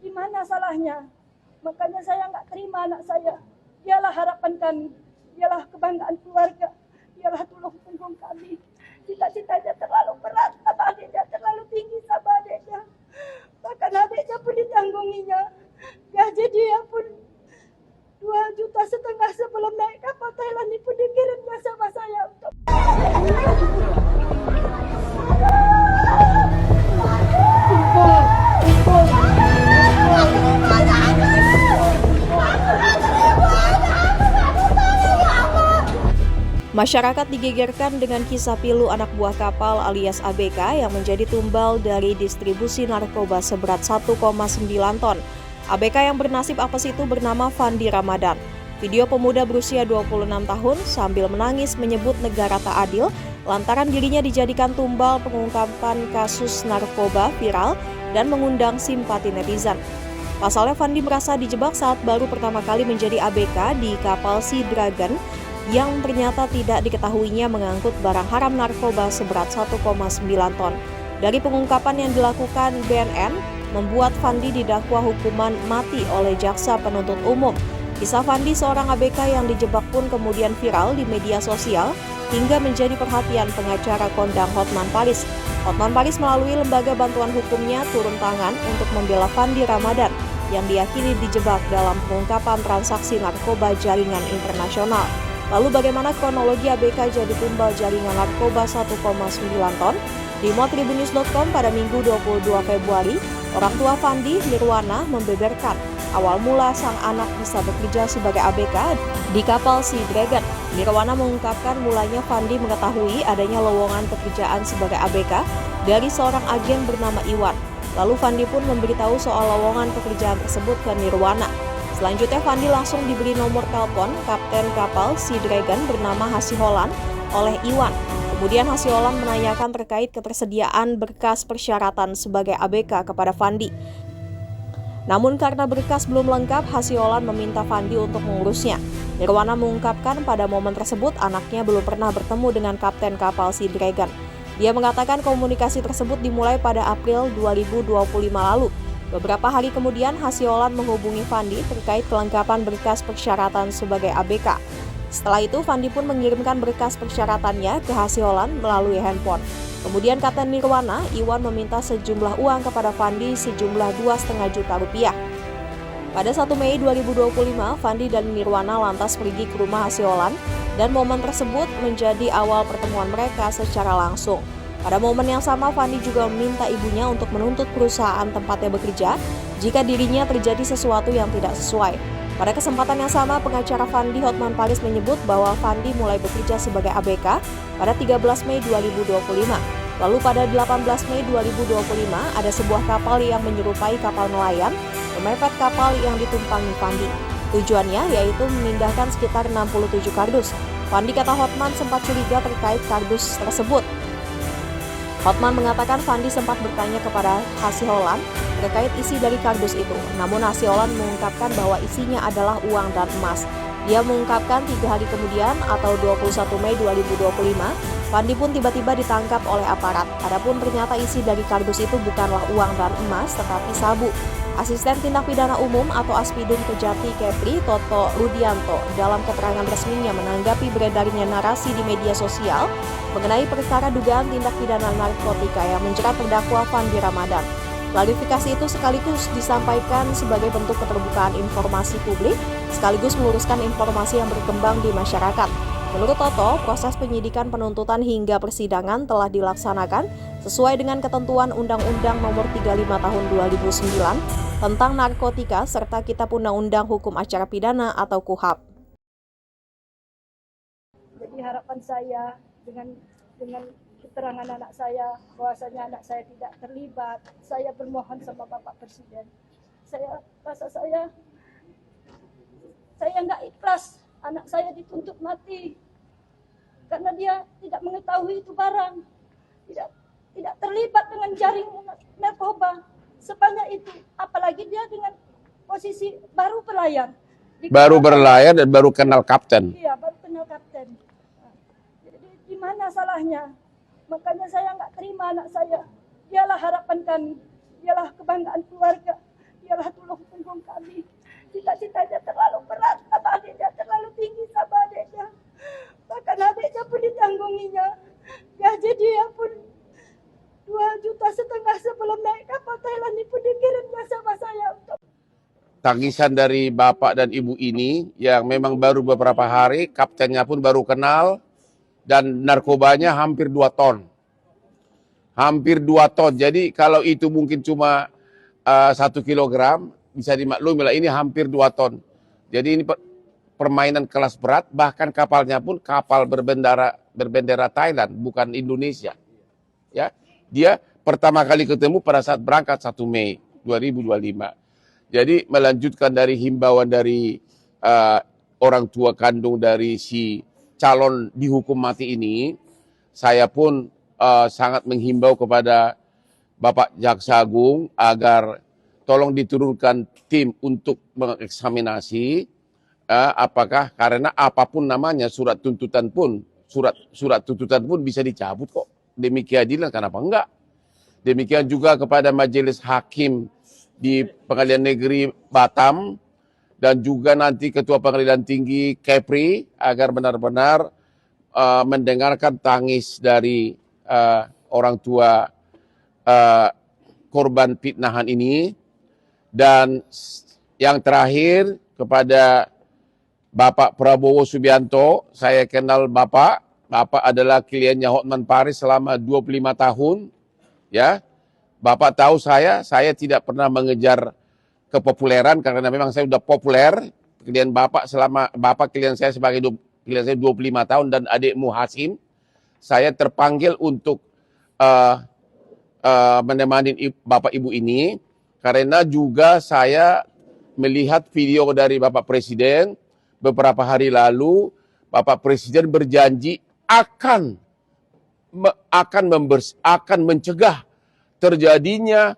di mana salahnya? Makanya saya nggak terima anak saya. Dialah harapan kami, dialah kebanggaan keluarga, dialah tulang punggung kami. Cita-citanya terlalu berat sama adiknya, terlalu tinggi sama adiknya. Bahkan adiknya pun ditanggunginya. Gaji dia pun 2,5 juta sebelum naik kapal Thailand ini pun dikirimnya sama saya untuk Masyarakat digegerkan dengan kisah pilu anak buah kapal alias ABK yang menjadi tumbal dari distribusi narkoba seberat 1,9 ton. ABK yang bernasib apes itu bernama Fandi Ramadan. Video pemuda berusia 26 tahun sambil menangis menyebut negara tak adil lantaran dirinya dijadikan tumbal pengungkapan kasus narkoba viral dan mengundang simpati netizen. Pasalnya Fandi merasa dijebak saat baru pertama kali menjadi ABK di kapal Sea Dragon yang ternyata tidak diketahuinya mengangkut barang haram narkoba seberat 1,9 ton. Dari pengungkapan yang dilakukan BNN, membuat Fandi didakwa hukuman mati oleh jaksa penuntut umum. Kisah Fandi seorang ABK yang dijebak pun kemudian viral di media sosial hingga menjadi perhatian pengacara kondang Hotman Paris. Hotman Paris melalui lembaga bantuan hukumnya turun tangan untuk membela Fandi Ramadan yang diyakini dijebak dalam pengungkapan transaksi narkoba jaringan internasional. Lalu bagaimana kronologi ABK jadi tumbal jaringan narkoba 1,9 ton? Di motribunnews.com pada Minggu 22 Februari, orang tua Fandi, Nirwana, membeberkan awal mula sang anak bisa bekerja sebagai ABK di kapal Sea Dragon. Nirwana mengungkapkan mulanya Fandi mengetahui adanya lowongan pekerjaan sebagai ABK dari seorang agen bernama Iwan. Lalu Fandi pun memberitahu soal lowongan pekerjaan tersebut ke Nirwana. Selanjutnya Fandi langsung diberi nomor telepon kapten kapal Sea Dragon bernama Hasiholan oleh Iwan. Kemudian Hasiholan menanyakan terkait ketersediaan berkas persyaratan sebagai ABK kepada Fandi. Namun karena berkas belum lengkap, Hasiholan meminta Fandi untuk mengurusnya. Nirwana mengungkapkan pada momen tersebut anaknya belum pernah bertemu dengan kapten kapal Sea Dragon. Dia mengatakan komunikasi tersebut dimulai pada April 2025 lalu. Beberapa hari kemudian, Hasiholan menghubungi Fandi terkait kelengkapan berkas persyaratan sebagai ABK. Setelah itu, Fandi pun mengirimkan berkas persyaratannya ke Hasiholan melalui handphone. Kemudian kata Nirwana, Iwan meminta sejumlah uang kepada Fandi sejumlah 2,5 juta rupiah. Pada 1 Mei 2025, Fandi dan Nirwana lantas pergi ke rumah Hasiholan dan momen tersebut menjadi awal pertemuan mereka secara langsung. Pada momen yang sama, Fandi juga meminta ibunya untuk menuntut perusahaan tempatnya bekerja jika dirinya terjadi sesuatu yang tidak sesuai. Pada kesempatan yang sama, pengacara Fandi, Hotman Paris, menyebut bahwa Fandi mulai bekerja sebagai ABK pada 13 Mei 2025. Lalu pada 18 Mei 2025, ada sebuah kapal yang menyerupai kapal nelayan memepet kapal yang ditumpangi Fandi. Tujuannya yaitu memindahkan sekitar 67 kardus. Fandi, kata Hotman, sempat curiga terkait kardus tersebut. Hotman mengatakan Fandi sempat bertanya kepada Hasiholan terkait isi dari kardus itu. Namun Hasiholan mengungkapkan bahwa isinya adalah uang dan emas. Dia mengungkapkan 3 hari kemudian atau 21 Mei 2025, Fandi pun tiba-tiba ditangkap oleh aparat. Adapun ternyata isi dari kardus itu bukanlah uang dan emas tetapi sabu. Asisten Tindak Pidana Umum atau Aspidum Kejati Kepri, Toto Rudianto, dalam keterangan resminya menanggapi beredarnya narasi di media sosial mengenai perkara dugaan tindak pidana narkotika yang menjerat terdakwa Fandi Ramadan. Klarifikasi itu sekaligus disampaikan sebagai bentuk keterbukaan informasi publik, sekaligus meluruskan informasi yang berkembang di masyarakat. Menurut Toto, proses penyidikan, penuntutan hingga persidangan telah dilaksanakan sesuai dengan ketentuan Undang-Undang Nomor 35 Tahun 2009 tentang narkotika serta Kitab Undang-Undang Hukum Acara Pidana atau KUHAP. Jadi harapan saya dengan keterangan anak saya bahwasanya anak saya tidak terlibat, saya bermohon sama Bapak Presiden. Saya rasa saya nggak ikhlas anak saya dituntut mati karena dia tidak mengetahui itu barang, tidak terlibat dengan jaringan narkoba sebanyak itu, apalagi dia dengan posisi baru berlayar dan baru kenal kapten. Iya, baru kenal kapten. Jadi di mana salahnya? Makanya saya nggak terima anak saya. Dialah harapan kami, dialah kebanggaan keluarga, dialah tangisan dari bapak dan ibu ini yang memang baru beberapa hari, kaptennya pun baru kenal, dan narkobanya hampir 2 ton. Hampir 2 ton. Jadi kalau itu mungkin cuma 1 kilogram, bisa dimaklumi lah ini hampir 2 ton. Jadi ini permainan kelas berat, bahkan kapalnya pun kapal berbendera Thailand, bukan Indonesia. Ya, dia pertama kali ketemu pada saat berangkat 1 Mei 2025. Jadi melanjutkan dari himbauan dari orang tua kandung dari si calon dihukum mati ini, saya pun sangat menghimbau kepada Bapak Jaksa Agung agar tolong diturunkan tim untuk mengeksaminasi apakah, karena apapun namanya surat tuntutan pun bisa dicabut kok demi keadilan, kenapa enggak? Demikian juga kepada Majelis Hakim di Pengadilan Negeri Batam dan juga nanti Ketua Pengadilan Tinggi Kepri agar benar-benar mendengarkan tangis dari orang tua korban fitnahan ini. Dan yang terakhir kepada Bapak Prabowo Subianto, saya kenal Bapak adalah kliennya Hotman Paris selama 25 tahun, ya. Bapak tahu saya tidak pernah mengejar kepopuleran karena memang saya sudah populer. Klien Bapak klien saya sebagai klien saya 25 tahun dan adikmu Hasim, saya terpanggil untuk menemani Bapak Ibu ini karena juga saya melihat video dari Bapak Presiden beberapa hari lalu. Bapak Presiden berjanji akan mencegah terjadinya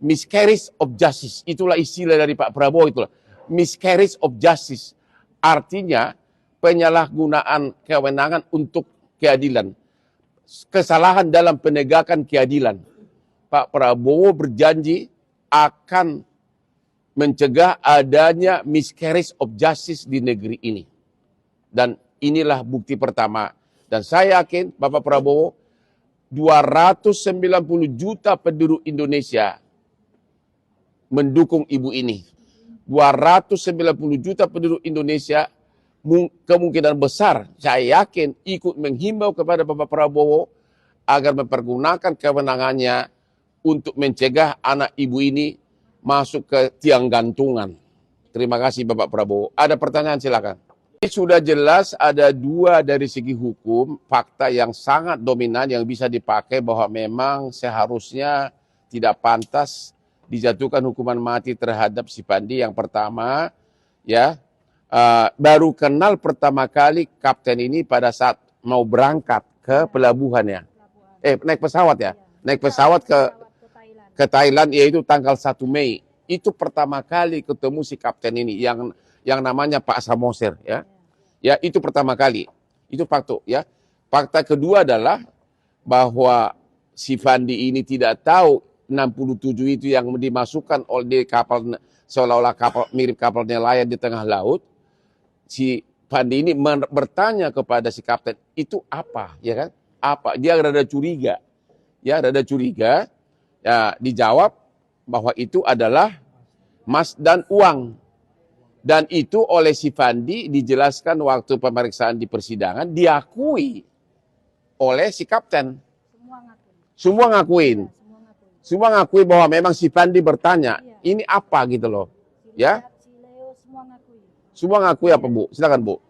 miscarriage of justice. Itulah istilah dari Pak Prabowo, itulah miscarriage of justice. Artinya penyalahgunaan kewenangan untuk keadilan. Kesalahan dalam penegakan keadilan. Pak Prabowo berjanji akan mencegah adanya miscarriage of justice di negeri ini. Dan inilah bukti pertama. Dan saya yakin Bapak Prabowo, 290 juta penduduk Indonesia mendukung ibu ini. 290 juta penduduk Indonesia kemungkinan besar, saya yakin, ikut menghimbau kepada Bapak Prabowo agar mempergunakan kewenangannya untuk mencegah anak ibu ini masuk ke tiang gantungan. Terima kasih Bapak Prabowo. Ada pertanyaan, silakan. Ini sudah jelas ada 2 dari segi hukum, fakta yang sangat dominan yang bisa dipakai bahwa memang seharusnya tidak pantas dijatuhkan hukuman mati terhadap si Pandi. Yang pertama, ya, baru kenal pertama kali kapten ini pada saat mau berangkat ke pelabuhan ya. Naik pesawat ya. Naik pesawat ke Thailand, yaitu tanggal 1 Mei. Itu pertama kali ketemu si kapten ini yang namanya Pak Samosir ya. Ya, itu pertama kali. Itu fakta ya. Fakta kedua adalah bahwa si Fandi ini tidak tahu 67 itu yang dimasukkan oleh kapal, seolah-olah kapal mirip kapal nelayan di tengah laut. Si Fandi ini bertanya kepada si kapten, itu apa, ya kan? Apa? Dia rada curiga. Ya, rada curiga. Ya, dijawab bahwa itu adalah emas dan uang. Dan itu oleh si Fandi dijelaskan waktu pemeriksaan di persidangan, diakui oleh si kapten. Semua ngakuin. Semua ngakui bahwa memang si Fandi bertanya, ini apa gitu loh. Ya. Semua ngakui apa, Bu? Silakan, Bu.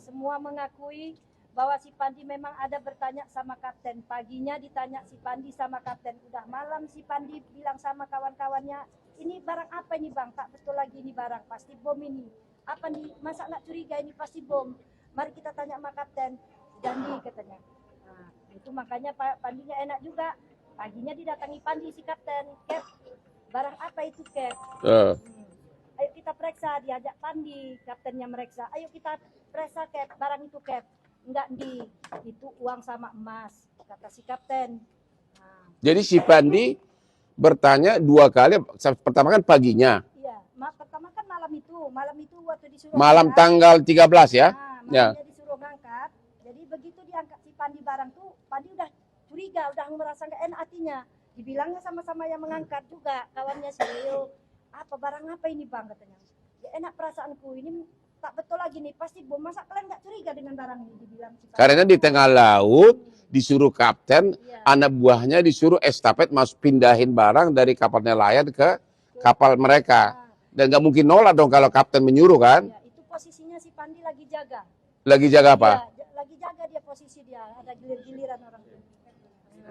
Semua mengakui bahwa si Pandi memang ada bertanya sama kapten. Paginya ditanya si Pandi sama kapten. Udah malam si Pandi bilang sama kawan-kawannya, ini barang apa ini bang? Tak betul lagi ini barang, pasti bom ini. Apa nih? Masa nggak curiga ini pasti bom? Mari kita tanya sama kapten. Janji katanya. Nah, itu makanya Pandinya enak juga. Paginya didatangi Pandi si kapten. Cap, barang apa itu Cap? Ayo kita periksa, diajak Pandi, kaptennya meriksa. Ayo kita periksa Cap, barang itu Cap. Enggak itu uang sama emas, kata si kapten. Nah. Jadi si Pandi bertanya 2 kali, pertama kan paginya. Iya, pertama kan malam itu waktu disuruh malam ngangkat, tanggal 13 ya. Nah, ya. Dia disuruh ngangkat. Jadi begitu diangkat si Pandi barang tuh, Pandi udah curiga, udah merasa nggak enak hatinya. Dibilangnya sama-sama yang mengangkat juga, kawannya si Leo. apa barang apa ini bang katanya. Ya enak perasaanku ini tak betul lagi nih, pasti bom. Masa kalian nggak curiga dengan barang ini, dibilang si Pandi. Karena di tengah laut disuruh kapten, Iya. anak buahnya disuruh estafet masuk pindahin barang dari kapal nelayan ke kapal mereka. Dan nggak mungkin nolak dong kalau kapten menyuruh kan. Ya, itu posisinya si Pandi lagi jaga. Lagi jaga apa? Ya, lagi jaga dia posisi dia, ada gilir-giliran orang itu.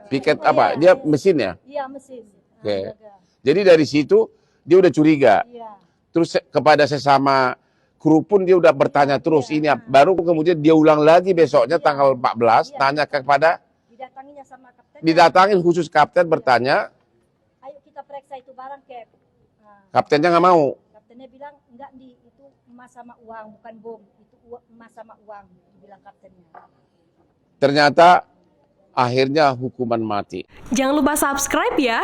Piket Oh, apa? iya, Dia iya. mesin ya? Iya mesin. Oke. Jaga. Jadi dari situ dia udah curiga. Iya. Terus kepada sesama kru pun dia udah bertanya terus ini apa. Baru kemudian dia ulang lagi besoknya tanggal 14 tanya kepada Didatanginya sama kapten. didatangin khusus kapten bertanya, Ayo kita periksa itu barang Cap. Nah, kaptennya nggak mau. kaptennya bilang enggak di itu emas sama uang, bukan bom. Itu emas sama uang, bilang kaptennya. Ternyata akhirnya hukuman mati. Jangan lupa subscribe ya.